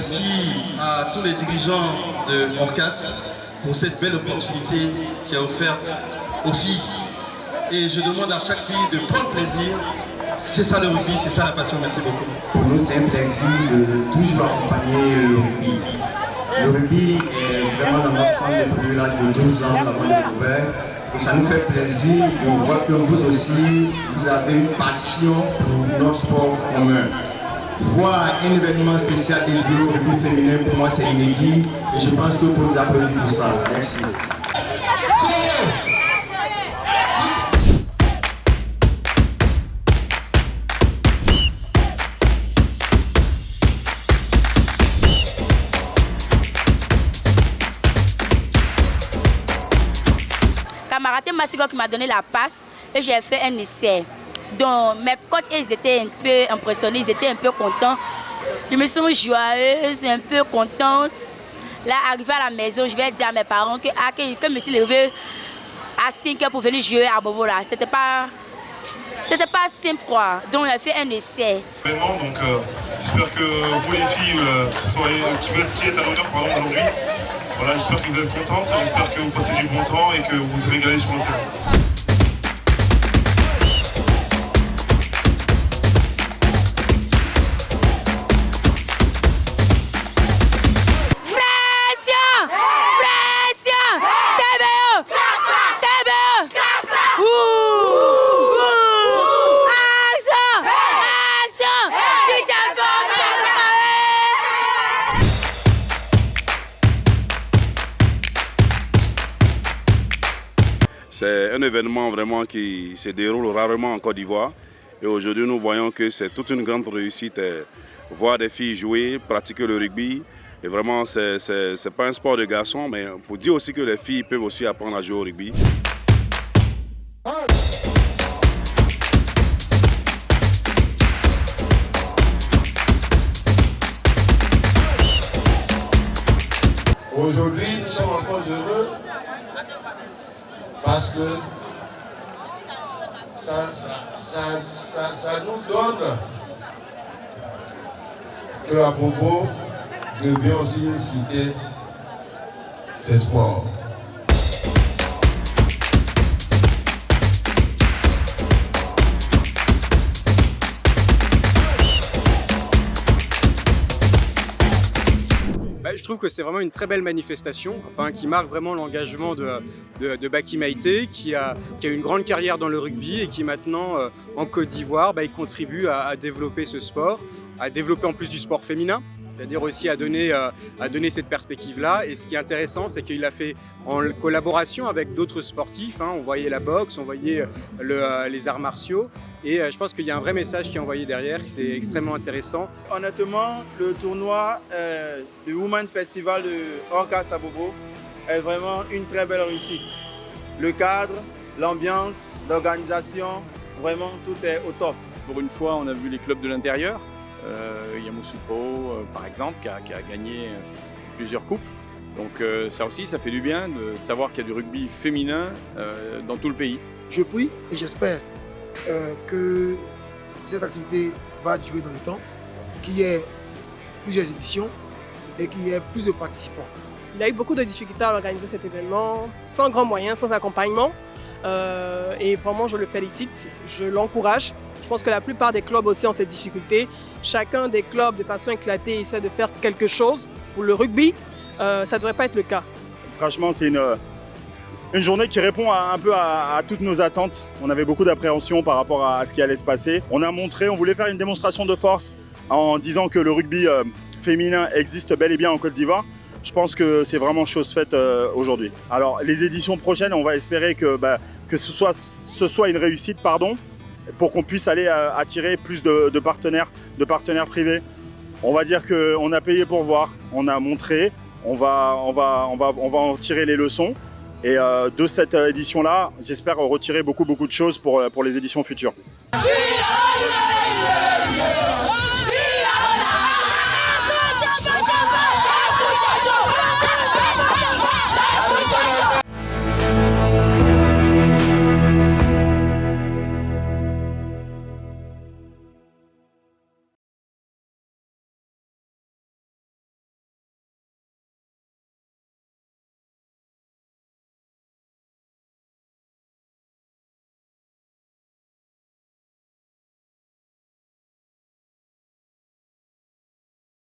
Merci à tous les dirigeants de Orcas pour cette belle opportunité qui a offerte aux filles. Et je demande à chaque fille de prendre plaisir. C'est ça le rugby, c'est ça la passion. Merci beaucoup. Pour nous, c'est un plaisir de toujours accompagner le rugby. Le rugby est vraiment dans notre centre depuis l'âge de 12 ans avant de découvert. Et ça nous fait plaisir de voir que vous aussi, vous avez une passion pour notre sport commun. Voir un événement spécial dédié au rugby féminin, pour moi, c'est inédit. Et je pense que vous nous applaudir pour ça. Merci. Camarade Massigo qui m'a donné la passe et j'ai fait un essai. Donc mes coachs ils étaient un peu impressionnés, ils étaient un peu contents. Je me sens joyeuse, un peu contente. Là, arrivé à la maison, je vais dire à mes parents que je me suis levée à 5 heures pour venir jouer à Bobola. C'était pas simple quoi. Donc j'ai fait un essai. Donc j'espère que vous les filles qui êtes à l'honneur aujourd'hui, voilà, j'espère que vous êtes contentes, j'espère que vous passez du bon temps et que vous vous régalez sur le terrain. C'est un événement vraiment qui se déroule rarement en Côte d'Ivoire. Et aujourd'hui, nous voyons que c'est toute une grande réussite. Voir des filles jouer, pratiquer le rugby. Et vraiment, ce n'est pas un sport de garçons, mais pour dire aussi que les filles peuvent aussi apprendre à jouer au rugby. Aujourd'hui, nous sommes encore heureux parce que ça nous donne que à Bobo devient aussi une cité des sports. Je trouve que c'est vraiment une très belle manifestation, qui marque vraiment l'engagement de Baki Maïté, qui a une grande carrière dans le rugby et qui maintenant, en Côte d'Ivoire, il contribue à développer ce sport, à développer en plus du sport féminin, c'est-à-dire aussi à donner cette perspective-là. Et ce qui est intéressant, c'est qu'il l'a fait en collaboration avec d'autres sportifs. On voyait la boxe, on voyait les arts martiaux. Et je pense qu'il y a un vrai message qui est envoyé derrière, c'est extrêmement intéressant. Honnêtement, le tournoi du Women Festival de Orcas à Bobo est vraiment une très belle réussite. Le cadre, l'ambiance, l'organisation, vraiment tout est au top. Pour une fois, on a vu les clubs de l'intérieur. Yamoussoukro, par exemple, qui a gagné plusieurs coupes. Donc ça aussi, ça fait du bien de savoir qu'il y a du rugby féminin dans tout le pays. Je prie et j'espère que cette activité va durer dans le temps, qu'il y ait plusieurs éditions et qu'il y ait plus de participants. Il a eu beaucoup de difficultés à organiser cet événement, sans grands moyens, sans accompagnement. Et vraiment, je le félicite, je l'encourage. Je pense que la plupart des clubs aussi ont cette difficulté. Chacun des clubs, de façon éclatée, essaie de faire quelque chose pour le rugby. Ça ne devrait pas être le cas. Franchement, c'est une journée qui répond un peu à toutes nos attentes. On avait beaucoup d'appréhension par rapport à ce qui allait se passer. On voulait faire une démonstration de force en disant que le rugby féminin existe bel et bien en Côte d'Ivoire. Je pense que c'est vraiment chose faite aujourd'hui. Alors, les éditions prochaines, on va espérer que ce soit une réussite, pour qu'on puisse aller attirer plus de partenaires privés. On va dire qu'on a payé pour voir, on a montré, on va en tirer les leçons. Et de cette édition-là, j'espère retirer beaucoup de choses pour les éditions futures.